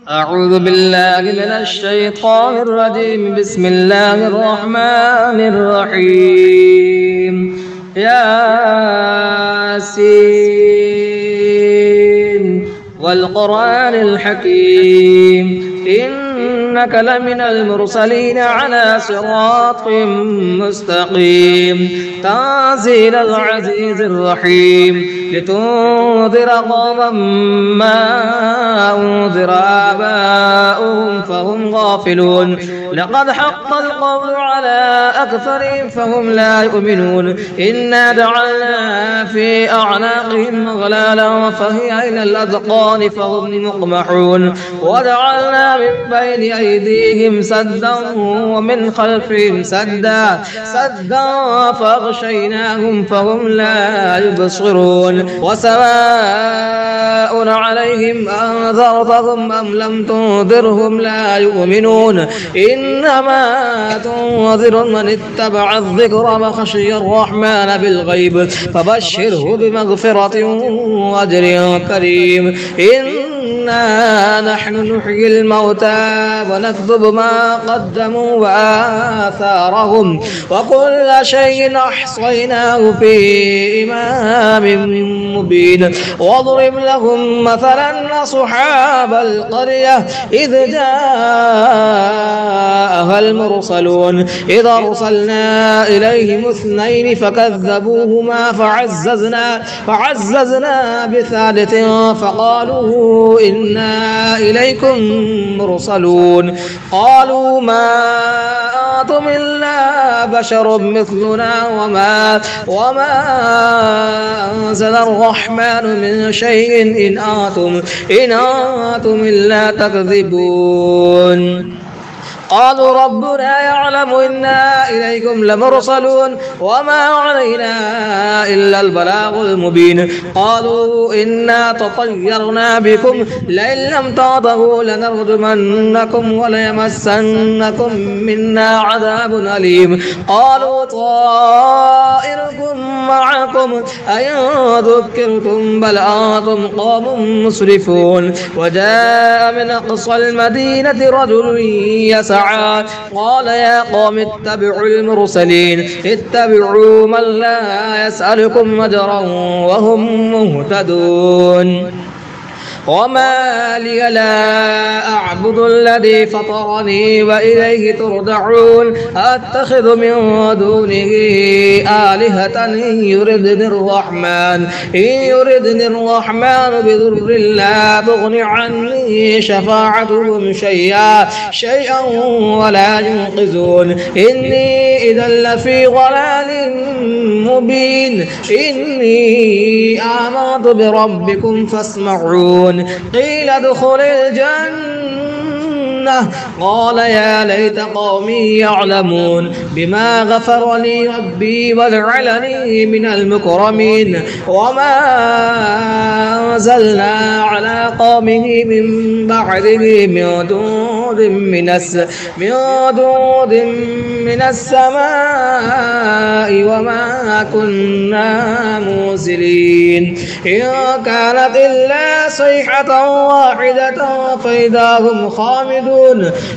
أعوذ بالله من الشيطان الرجيم. بسم الله الرحمن الرحيم. ياسين والقرآن الحكيم إنك لمن المرسلين على صراط مستقيم. تنزيل العزيز الرحيم لتنذر قوما ما أنذر آباؤهم فهم غافلون. لقد حق القول على أكثرهم فهم لا يؤمنون. إنا جعلنا في أعناقهم أغلالا فهي إلى الأذقان فهم مقمحون. وجعلنا من بين أيديهم سدا ومن خلفهم سدا فأغشيناهم فهم لا يبصرون. وسواء عليهم أنذرتهم أم لم تنذرهم لا يؤمنون. إنما تنذر من اتبع الذكر وخشي الرحمن بالغيب فبشره بمغفرة وأجر كريم. إنا نحن نحيي الموتى ونكتب ما قدموا وآثارهم وكل شيء أحصيناه في إمام مبين. واضرب لهم مثلا أصحاب القرية إذ جاءها المرسلون إذ أرسلنا إليهم اثنين فكذبوهما فعززنا بثالث فقالوا إنا إليكم مرسلون. قالوا ما أنتم إلا بشر مثلنا وما أنزل الرحمن من شيء إن أنتم إلا تكذبون. قالوا ربنا يعلم إنا إليكم لمرسلون وما علينا إلا البلاغ المبين. قالوا إنا تطيرنا بكم لئن لم تنتهوا لنرجمنكم وليمسنكم منا عذاب أليم. قالوا طائركم معكم أئن ذكرتم بل أنتم قوم مسرفون. وجاء من أقصى المدينة رجل يسعى قال يا قوم اتبعوا المرسلين اتبعوا من لا يسألكم أجرا وهم مهتدون. وما لي لا أعبد الذي فطرني وإليه ترجعون. أتخذ من دونه آلهة إن يردني الرحمن بضر لا تغن عني شفاعتهم شيئا ولا ينقذون. إني إذا لفي ضلال مبين. إني آمنت بربكم فاسمعون. قيل ادخل الجنة قال يا ليت قومي يعلمون بما غفر لي ربي وجعلني من المكرمين. وما أنزلنا على قومه من بعده من دود من السماء وما كنا منزلين. إن كانت إلا صيحة واحدة فإذا هم خامدون.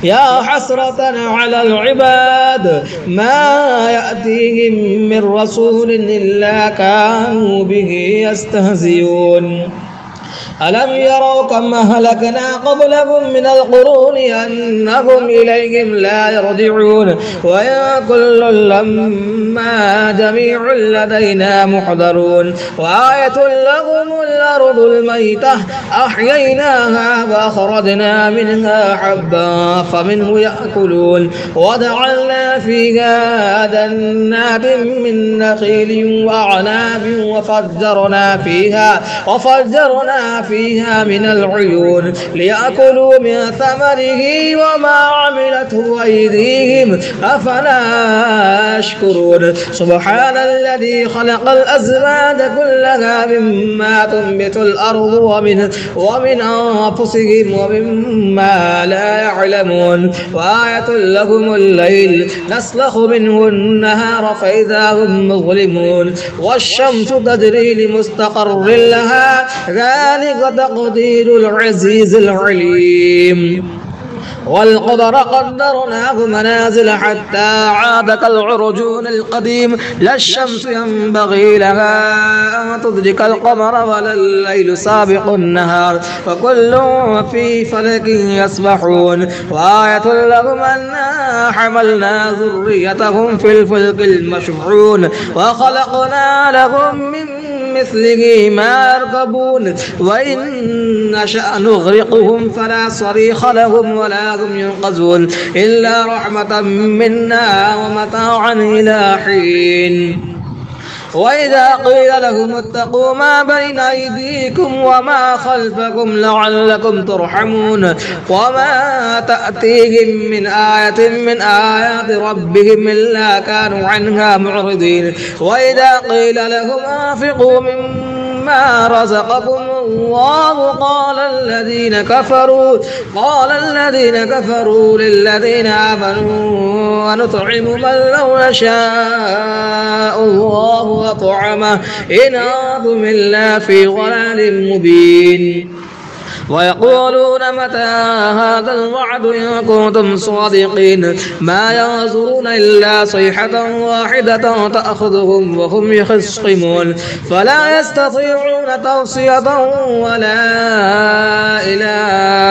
يا حسرة على العباد ما يأتيهم من رسول إلا كانوا به يستهزئون. ألم يروا كم أهلكنا قبلهم من القرون أنهم إليهم لا يرجعون. وإن كل لما جميع لدينا محضرون. وآية لهم الأرض الميتة أحييناها وأخرجنا منها حبا فمنه يأكلون. وجعلنا فيها جنات من نخيل وأعناب وفجرنا فيها من العيون ليأكلوا من ثمره وما عملته أيديهم أفلا يشكرون. سبحان الذي خلق الأزواج كلها مما تنبت الأرض ومن أنفسهم ومما لا يعلمون. وآية لهم الليل نسلخ منه النهار فإذا هم مظلمون. والشمس تجري لمستقر لها ذلك ذلك تقدير العزيز العليم. والقمر قدرناه منازل حتى عاد كالعرجون القديم لا الشمس ينبغي لها أن تدرك القمر ولا الليل سابق النهار وكل في فلك يسبحون وآية لهم أنا حملنا ذريتهم في الفلك المشحون وخلقنا لهم من مثله ما يركبون وإن نشأ نغرقهم فلا صريخ لهم ولا هم ينقذون إلا رحمة منا ومتاعا إلى حين. وإذا قيل لهم اتقوا ما بين أيديكم وما خلفكم لعلكم ترحمون وما تأتيهم من آية من آيات ربهم إلا كانوا عنها معرضين. وإذا قيل لهم أنفقوا مما رزقكم الله قال الذين كفروا للذين آمنوا ونطعم من لو يشاء الله أطعمه إن أنتم إلا في ضلال مبين. ويقولون متى هذا الوعد إن كنتم صادقين ما ينظرون إلا صيحة واحدة تأخذهم وهم يخصمون فلا يستطيعون توصية ولا إلى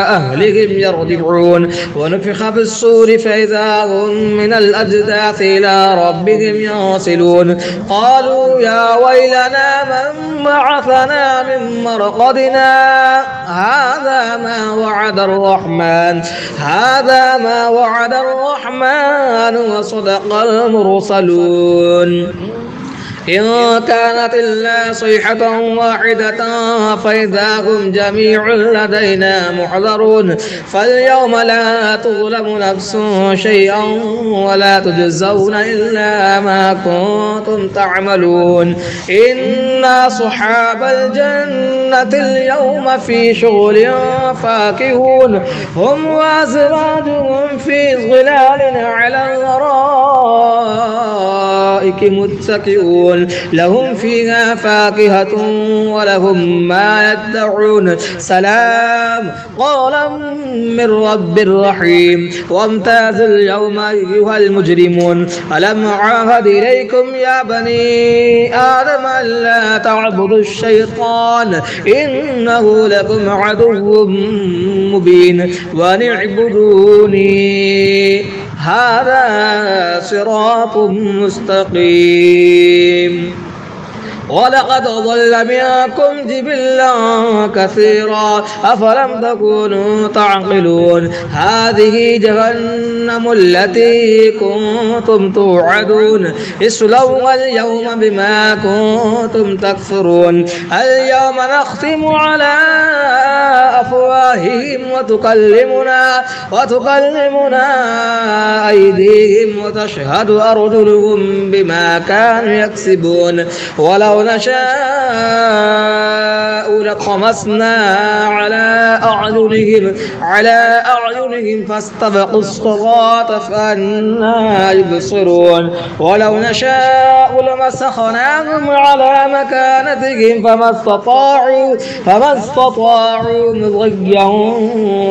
أهلهم يرجعون. ونفخ في الصور فإذا هم من الأجداث إلى ربهم ينسلون قالوا يا ويلنا من بعثنا من مرقدنا هذا ما وعد الرحمن وصدق المرسلون. إن كانت إلا صيحة واحدة فإذا هم جميع لدينا محضرون فاليوم لا تظلم نفس شيئا ولا تجزون إلا ما كنتم تعملون. إن أصحاب الجنة اليوم في شغل فاكهون هم وأزواجهم في ظلال على الأرائك متكئون لهم فيها فاكهة ولهم ما يدعون سلام قولا من رب رحيم. وامتازوا اليوم أيها المجرمون ألم أعهد إليكم يا بني آدم ألا تعبدوا الشيطان إنه لكم عدو مبين وأن اعبدوني هذا صراط مستقيم. ولقد ضل منكم جبلا كثيرا أفلم تكونوا تعقلون هذه جهنم التي كنتم توعدون اصلوها اليوم بما كنتم تكفرون. اليوم نختم على أفواههم وتكلمنا أيديهم وتشهد أرجلهم بما كانوا يكسبون. ولو نشاء لطمسنا على أعينهم فاستبقوا الصراط فأنى يبصرون. ولو نشاء لمسخناهم على مكانتهم فما استطاعوا مضيا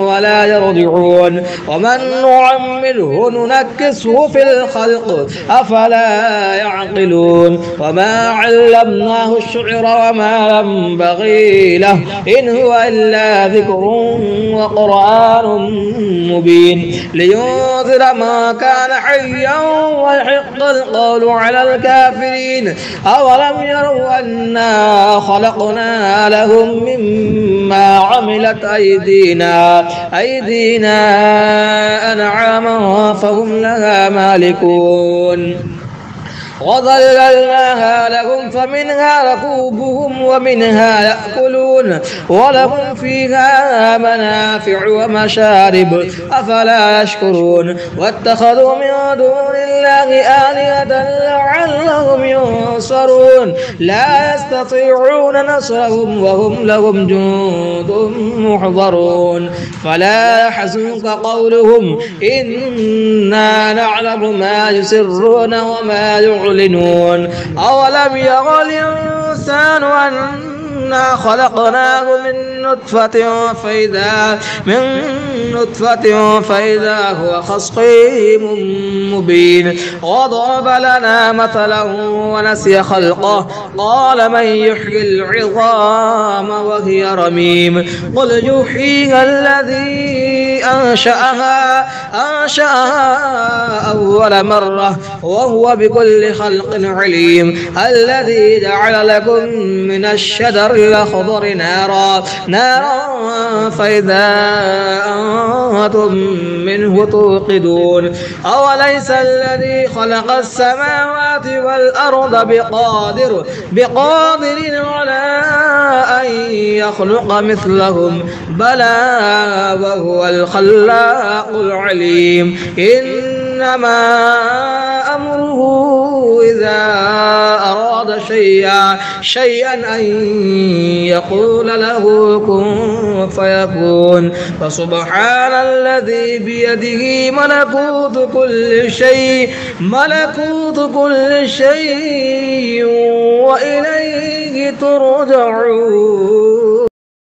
ولا يرجعون. ومن نعمره ننكسه في الخلق أفلا يعقلون. وما علمناه الشعر وما ينبغي له إن هو إلا ذكر وقرآن مبين لينذر ما كان حيا ويحق القول على الكافرين. أولم يروا أنا خلقنا لهم مما عملت أيدينا أنعاما فهم لها مالكون وظللناها لهم فمنها ركوبهم ومنها يأكلون ولهم فيها منافع ومشارب أفلا يشكرون. واتخذوا من دون الله آلهة لعلهم ينصرون لا يستطيعون نصرهم وهم لهم جند محضرون. فلا يحزنك قولهم إنا نعلم ما يسرون وما يعلنون. أولم يرى الإنسان إنا خلقناه من نطفة فإذا هو خصيم مبين وضرب لنا مثلا ونسي خلقه قال من يحيي العظام وهي رميم قل يحييها الذي أنشأها أول مرة وهو بكل خلق عليم الذي جعل لكم من الشجر الأخضر نارا فإذا أنتم منه توقدون أوليس الذي خلق السماوات والأرض بقادر على أن يخلق مثلهم بلى وهو الخلاق العليم إنما أمره إذا أراد شيئا أن يقول له كن فيكون فسبحان الذي بيده ملكوت كل شيء وإليه ترجعون.